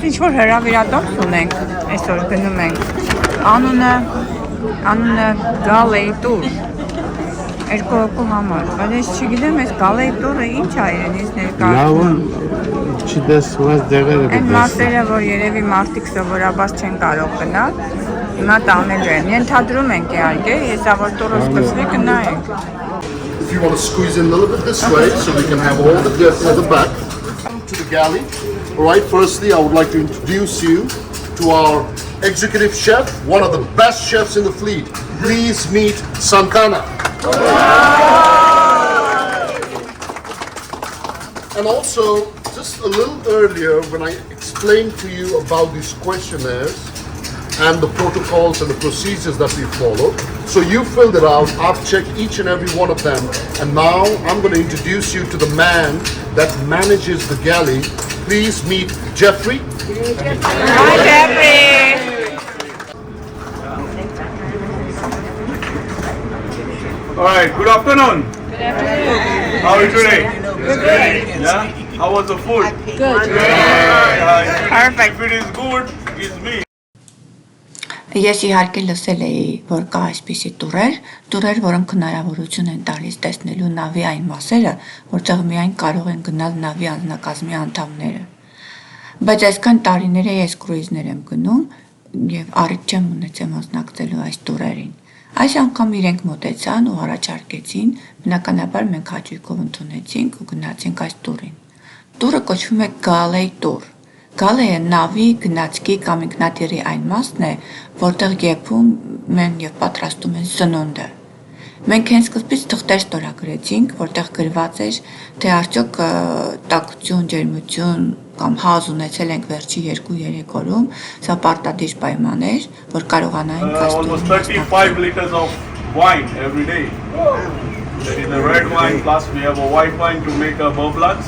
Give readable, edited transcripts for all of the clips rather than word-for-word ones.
ինչ-որ հրավիրատոմս ունենք, այսօր գնում ենք, անունը Galley Տուր, 2 հոգու համար, բայց ես չգիտեմ, այս Galley Տուրը ինչ է իրենից ներկայացնում։ Չտեսված դեղերը Այն մասերը, որ երևի մարդիկ սովորաբար չեն կարող գնալ, հիմա տանելու են, ենթադրում ենք իհարկե, հեսա որ տուրը սկսվի գնայինք։ If you want to squeeze in a little bit this way, so we can have all the dirt at the back. To the galley. Alright, firstly I would like to introduce you to our executive chef, one of the best chefs in the fleet. Please meet Sankana. And also, just a little earlier when I explained to you about these questionnaires and the protocols and the procedures that we follow. So you filled it out, I've checked each and every one of them, and now I'm going to introduce you to the man that manages the galley. Please meet Jeffrey. Hi Jeffrey! Alright, good afternoon. Good afternoon. How are you today? Good. Yeah? How was the food? Good. Perfect. If it is good, it's me. Ես իհարկե լսել էի, որ կա այսպիսի տուրեր, որոնք հնարավորություն են տալիս տեսնելու նավի այն մասերը, որտեղ միայն կարող են գնալ նավի անձնակազմի անդամները։ Բայց այսքան տարիներ է ես կրուիզներ եմ գնում եւ առիթ չեմ ունեցել մասնակցելու այս տուրերին։ Այս անգամ իրենք մոտեցան ու առաջարկեցին, բնականաբար մենք հաճույքով ընդունեցինք ու գնացինք այս տուրին։ Տուրը կոչվում է Galley տուր։ Գալեյը նավի, գնացքի կամ ինքնաթիռի այն մասն է, որտեղ եփում են եւ պատրաստում են սնունդը։ Մենք հենց սկզբից թղթեր ստորագրեցինք, որտեղ գրված էր, թե արդյոք տաքություն, ջերմություն կամ հազ ունեցել ենք վերջի 2-3 օրում, սա պարտադիր պայման էր, որ կարողանայինք այս Almost 35 liters of wine every day. There is a red wine plus we have a white wine to make a bubblers.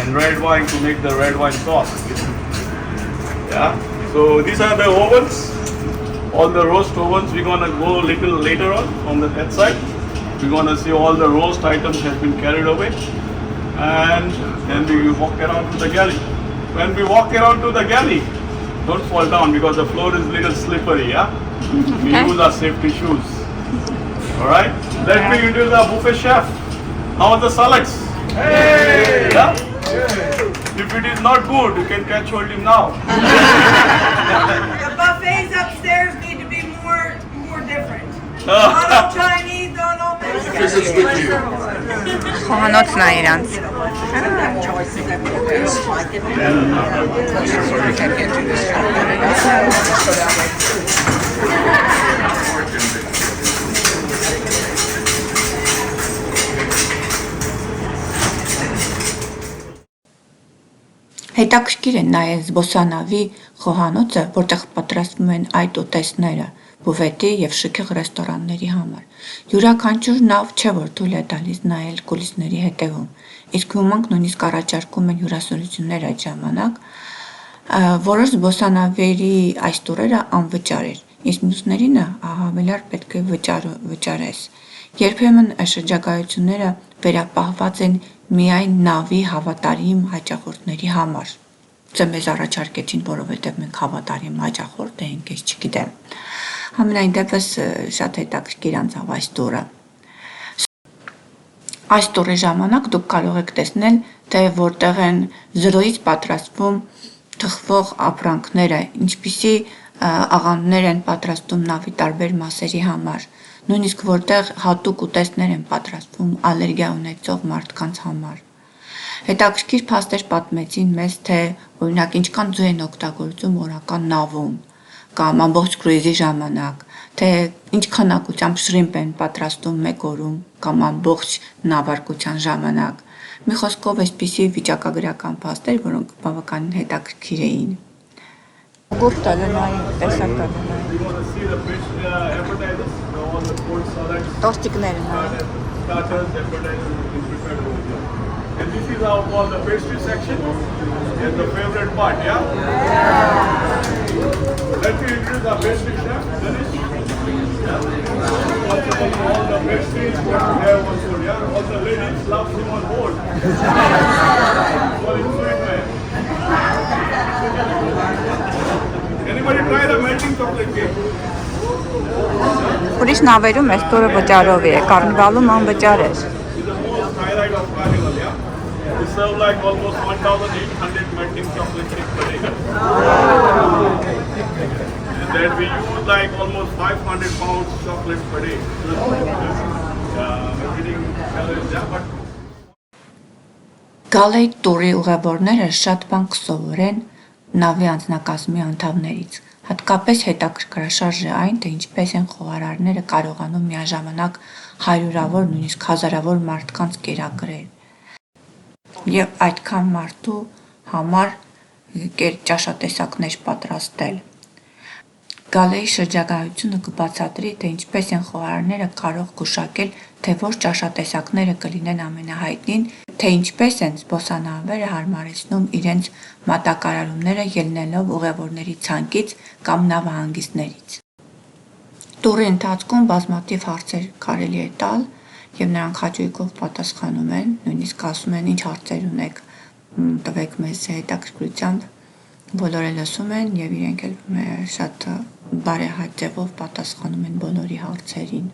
And red wine to make the red wine sauce. Yeah. So these are the ovens. All the roast ovens. We're gonna go a little later on the that side. We're gonna see all the roast items has been carried away, and then we will walk around to the galley. When we walk around to the galley, don't fall down because the floor is a little slippery. Yeah. We use our safety shoes. All right. Let me introduce our buffet chef. How are the salads? Hey! Yeah? If it is not good, you can catch hold him now. The buffets upstairs need to be more different. Not all Chinese, not all Mexican. խոհանոցն է իրանց։ Հետաքրքիր է նայել զբոսանավի խոհանոցը, որտեղ պատրաստվում են այդ ուտեստները, բուֆետի եւ շքեղ ռեստորանների համար։ Յուրաքանչյուր նավ չէ, որ թույլ է տալիս նայել կուլիսների հետևում, իսկ ոմանք նույիսկ առաջարկում են հյուրասիրություններ այդ ժամանակ, որոշ զբոսանավերի այս տուրերը անվճար էր, իսկ մյուսներինը հավելյալ պետք է վճարես։ Երբեմն շրջագայությունները վերապահված են միայն նավի հավատարիմ հաճախորդների համար։ Це մեզ առաջարկեցին, որովհետև մենք հավատարիմ հաճախորդ ենք, ես չգիտեմ։ Համենայն դեպս շատ հետաքրքիր անցավ այս տուրը։ Այս տուրի ժամանակ դուք կարող եք տեսնել, թե որտեղ են զրոյից պատրաստվում թխվող ապրանքները, ինչպիսի աղանդներ են պատրաստում նավի տարբեր մասերի համար, նույնիսկ որտեղ հատուկ ուտեստներ են պատրաստվում ալերգիա ունեցող մարդկանց համար։ Հետաքրքիր փաստեր պատմեցին մեզ, թե օրինակ ինչքան ձու են օգտագործում օրական նավում կամ ամբողջ կրուիզի ժամանակ, թե ինչ քանակությամբ շրիմպ են պատրաստում մեկ օրում կամ ամբողջ նավարկության ժամանակ։ Մի խոսքով այսպիսի վիճակագրական փաստեր, որոնք բավականին հետաքրքիր էին։ And this is our called the pastry section. It's the favorite part, yeah? Let me introduce our pastry chef, Dennis. Responsible for all the pastries what we have also, yeah? All the ladies love him on board. So it's sweet, man. Anybody try the melting chocolate cake? Ուրիշ նավերում այս տուրը վճարով է, Carnival-ում անվճար էր։ It's the most highlight of Carnival, yeah? We serve like almost 1,800 melting chocolate cakes per day. And then we use like almost 500 pounds chocolate per day. We're getting calories there, but Գալեյի տուրի ուղևորները շատ բան կսովորեն նավի անձնակազմի անդամներից։ Հատկապես հետաքրքրաշարժ է այն, թե ինչպես են խոհարարները կարողանում միաժամանակ հարյուրավոր, նույնիսկ հազարավոր մարդկանց կերակրել։ Եվ այդքան մարդու համար ճաշատեսակներ պատրաստել։ Գալեյի շրջագայությունը կբացատրի, թե ինչպես են խոհարարները կարող գուշակել, թե որ ճաշատեսակները կլինեն ամենահայտնին, թե ինչպես են զբոսանավերը հարմարեցնում իրենց մատակարարումները ելնելով ուղևորների ցանկից կամ նավահանգիստներից։ Տուրի ընթացքում բազմաթիվ հարցեր կարելի է տալ եւ նրանք հաճույքով պատասխանում են, նույնիսկ ասում են ինչ հարցեր ունեք, տվեք մեզ հետաքրքրությամբ, բոլորը լսում են եւ իրենք էլ շատ բարեհաճ ձևով պատասխանում են բոլորի հարցերին։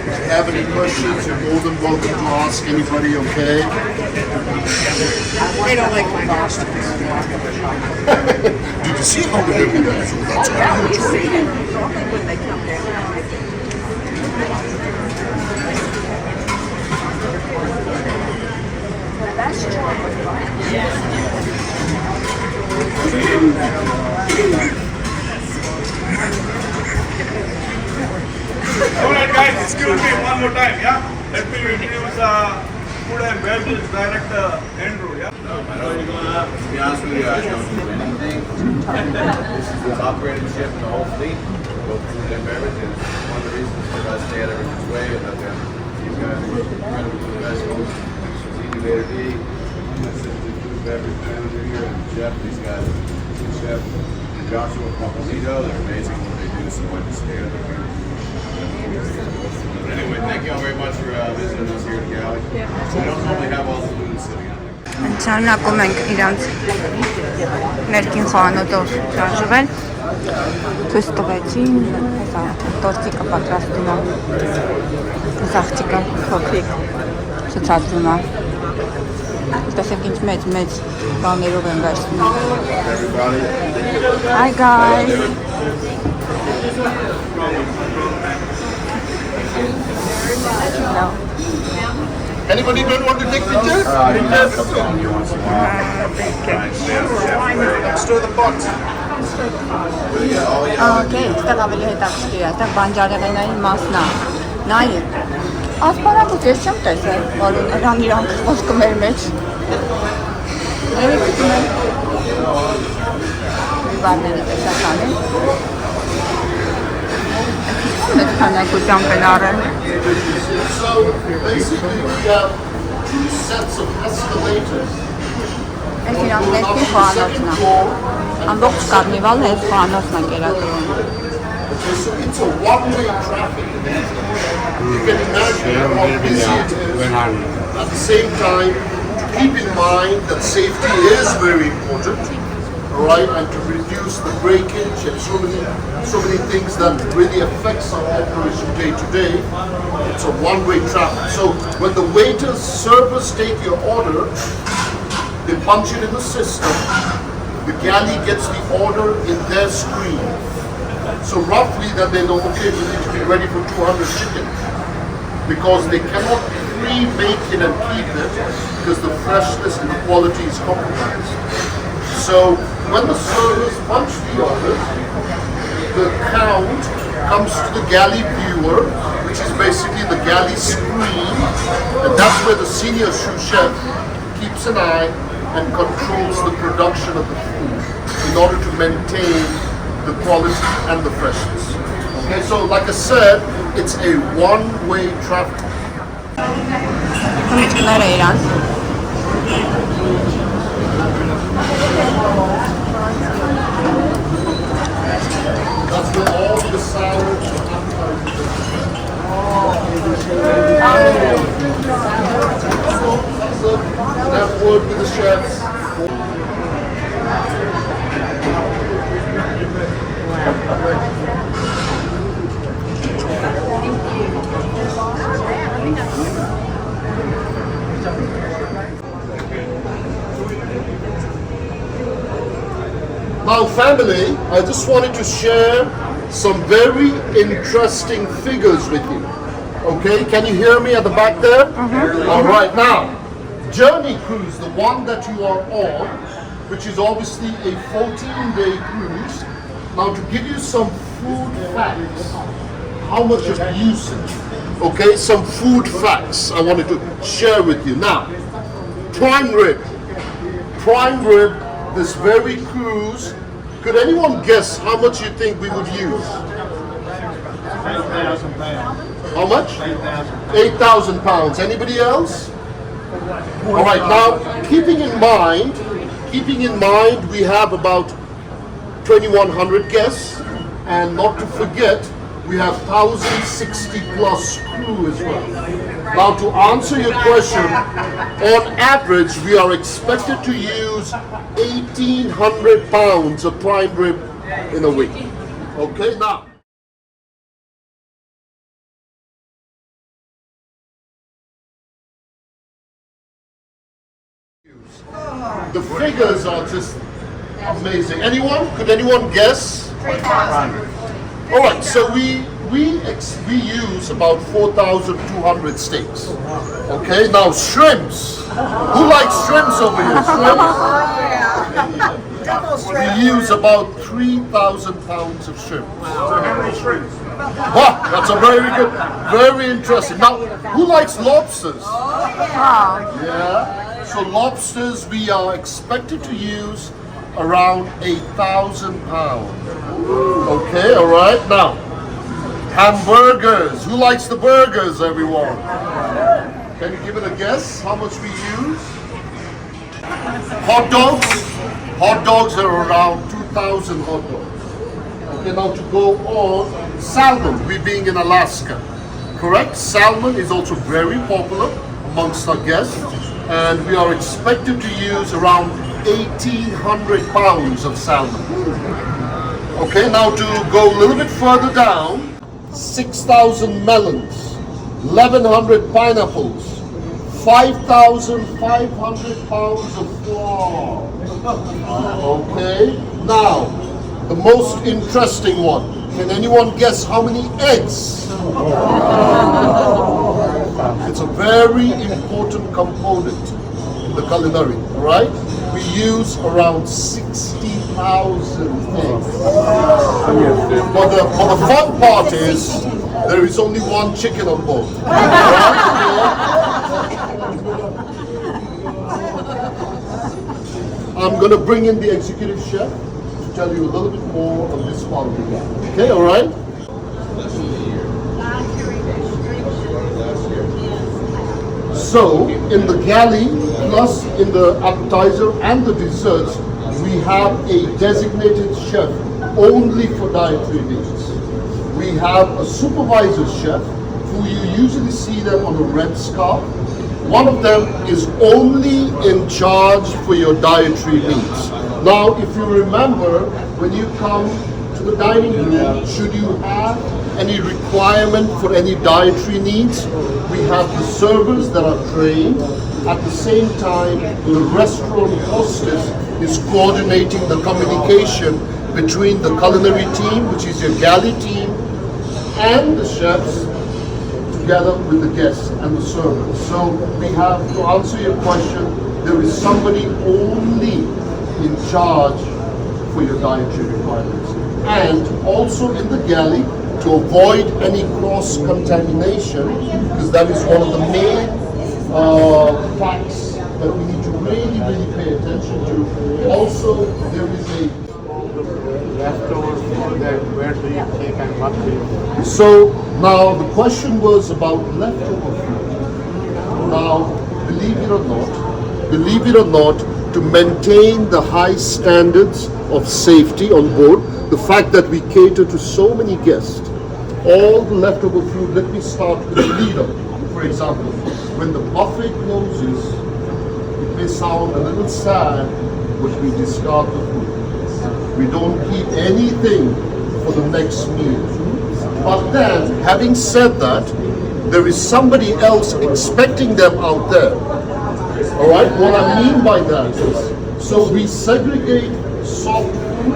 If you have any questions, you're more than welcome to ask anybody, okay? They don't like my costumes. Did you see how they're doing that? So that's huge. When they come down. That's chocolate, right? Yes. alright guys, excuse me one more time, yeah? Let me introduce food and beverage director Andrew, yeah? I know you're going up. To be honest with you, I don't do anything. This is the top rated ship in the whole fleet, both food and beverage, and it's one of the reasons that I stay at everyone's way and that these guys are incredible professionals. Leader D, assistant food and beverage manager here, and Jeff, these guys, Chef Joshua Papalito, they're amazing what they do, so I just stay at their But anyway, thank you all very much for visiting us here at Galley. We don't normally have all the food sitting out there. Շարունակում ենք իրանց ներքին խոհանոցով շարժվել, ցույց տվեցին, հեսա տորտիկը պատրաստում է, աղջիկը փոքրիկ ցուցադրում է, տեսեք ինչ մեծ բաներով են վերցնում։ Hi guys! No. Anybody don't want to take pictures? You have a couple on you once in a while. Stir the pot. Okay, այստեղ ավելի հետաքրքիր է, այստեղ բանջարեղենային մասն է, նայել։ Ասպարագուց ես չեմ տեսել, որ իրանք խոսքում էր մեջ։ Ներիքսում են բանների տեսականին։ Մեծ քանակությամբ են առել։ So basically we have two sets of escalators. Այս իրանք ներքին խոհանոցն է։ Ամբողջ Carnival-ը այս խոհանոցն է կերակրում։ Okay, so it's a one-way traffic. You can imagine how busy it is. At the same time, to keep in mind that safety is very important, all right, and to reduce the breakage and so many things that really affects our operation day to day. It's a one-way traffic. So when the waiters, servers take your order, they punch it in the system. The galley gets the order in their screen. So roughly that they know, okay, we need to be ready for 200 chicken. Because they cannot pre-make it and keep it because the freshness and the quality is compromised. So when the servers punch the orders, the count comes to the galley viewer, which is basically the galley screen, and that's where the senior sous chef keeps an eye and controls the production of the food in order to maintain the quality and the freshness. Okay, so like I said, it's a one-way traffic. That's where all the salads and appetizers are. chefs. Now family, I just wanted to share some very interesting figures with you. Okay, can you hear me at the back there? All right, now, Journey Cruise, the one that you are on, which is obviously a 14-day cruise. Now to give you some food facts, how much of usage, okay, some food facts I wanted to share with you. Now, prime rib, this very cruise, could anyone guess how much you think we would use? 8,000 pounds. How much? 8,000. 8,000 pounds. Anybody else? All right, now keeping in mind, we have about 2,100 guests, and not to forget, we have 1,060 plus crew as well. Now to answer your question, on average, we are expected to use 1,800 pounds of prime rib in a week. Okay, now. The figures are just amazing. Anyone? Could anyone guess? 3,000. All right, so we use about 4,200 steaks. Okay, now shrimps. Who likes shrimps over here? Shrimps? We use about 3,000 pounds of shrimp. So how many shrimps? Wow, that's a very interesting. Now, who likes lobsters? Yeah. So lobsters, we are expected to use around 1,000 pounds. Okay, all right. Now, hamburgers. Who likes the burgers, everyone? Can you give it a guess how much we use? Hot dogs. Hot dogs are around 2,000 hot dogs. Okay, now to go on, salmon. We being in Alaska, correct? Salmon is also very popular amongst our guests, and we are expected to use around 1,800 pounds of salmon. Okay, now to go a little bit further down, 6,000 melons, 1,100 pineapples, 5,500 pounds of flour. Okay, now the most interesting one. Can anyone guess how many eggs? It's a very important component in the culinary, right? We use around 60,000 eggs. But the fun part is there is only one chicken on board. I'm going to bring in the executive chef to tell you a little bit more on this part of the game. Okay, all right? So, in the galley, plus in the appetizer and the desserts, we have a designated chef only for dietary needs. We have a supervisor chef who you usually see them on a red scarf. One of them is only in charge for your dietary needs. Now, if you remember, when you come to the dining room, should you have any requirement for any dietary needs, we have the servers that are trained. At the same time, the restaurant hostess is coordinating the communication between the culinary team, which is your galley team, and the chefs, together with the guests and the servers. So we have, to answer your question, there is somebody only in charge for your dietary requirements. And also in the galley, to avoid any cross-contamination, because that is one of the main facts that we need to really pay attention to. Also, there is a Leftover food, that where do you take and what do you? So now the question was about leftover food. Now, believe it or not, to maintain the high standards of safety on board, the fact that we cater to so many guests, all the leftover food, let me start with the leader, for example. When the buffet closes, it may sound a little sad, but we discard the food. We don't keep anything for the next meal. But then, having said that, there is somebody else expecting them out there. All right, what I mean by that is, so we segregate soft food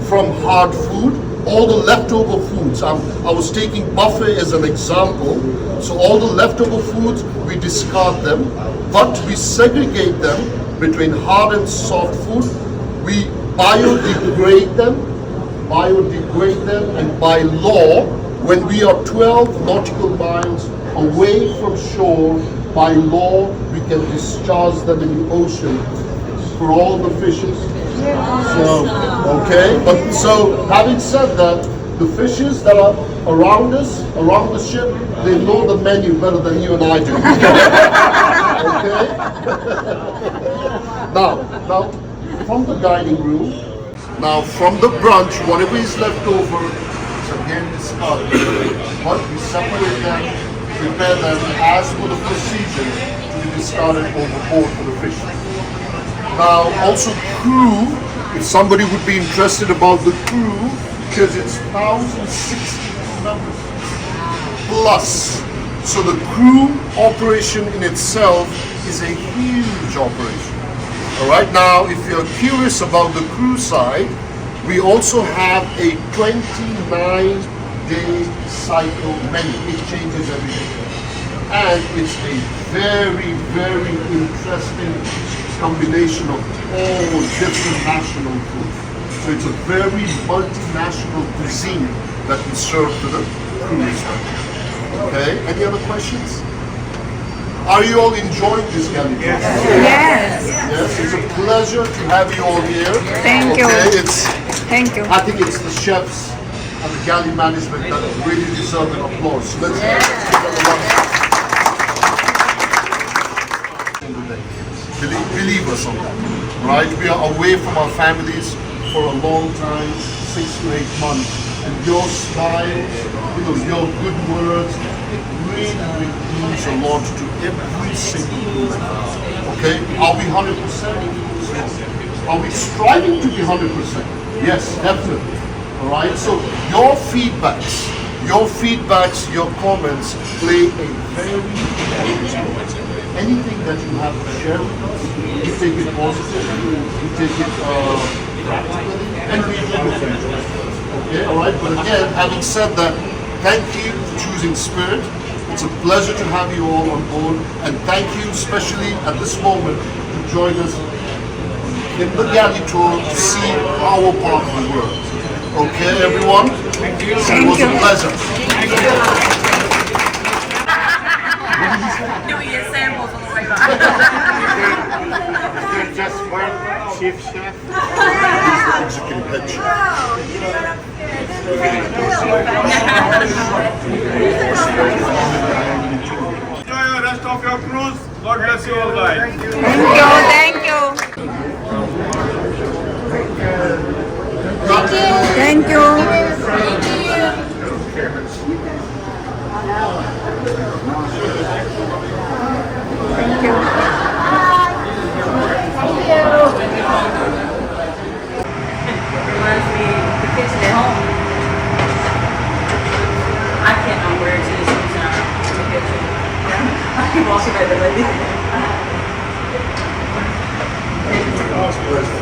from hard food, all the leftover foods. I was taking buffet as an example. So all the leftover foods, we discard them, but we segregate them between hard and soft food. We biodegrade them, and by law, when we are 12 nautical miles away from shore, by law, we can discharge them in the ocean for all the fishes. So, okay, but so having said that, the fishes that are around us, around the ship, they know the menu better than you and I do. Okay? Now, from the dining room, now from the brunch, whatever is left over, is again discarded. But we separate them, prepare them as per the procedures to be discarded overboard for the fish. Now, also crew, if somebody would be interested about the crew, because it's 1,060 members plus. So the crew operation in itself is a huge operation. All right, now if you're curious about the crew side, we also have a 29-day cycle menu. It changes every day. And it's a very, very interesting combination of all different national foods. So it's a very multinational cuisine that we serve to the crews. Okay, any other questions? Are you all enjoying this Galley? Yes. Yes, it's a pleasure to have you all here. Thank you. Okay, Thank you. I think it's the chefs and the Galley management that really deserve an applause. So let's give them a round. Believe us on that, right? We are away from our families for a long time, 6 to 8 months, and your smile, your good words, it really means a lot to every single person. Okay? Are we 100%? Are we striving to be 100%? Yes, definitely. All right. So your feedbacks, your comments play a very important role. Anything that you have to share with us, we take it positively, we take it practically, and we implement it. Okay, all right. But again, having said that, thank you for choosing Spirit. It's a pleasure to have you all on board, and thank you especially at this moment to join us in the Galley tour to see our part of the world. Okay, everyone? Thank you. It was a pleasure. Thank you. Do we get samples on the way back? There's just one chief chef. Executive head chef. Enjoy the rest of your cruise. God bless you all guys. Thank you. Thank you. Thank you. Reminds me of the kitchen at home. I cannot wear it to the shoes now in the kitchen. I keep walking back the lady. It was a pleasure.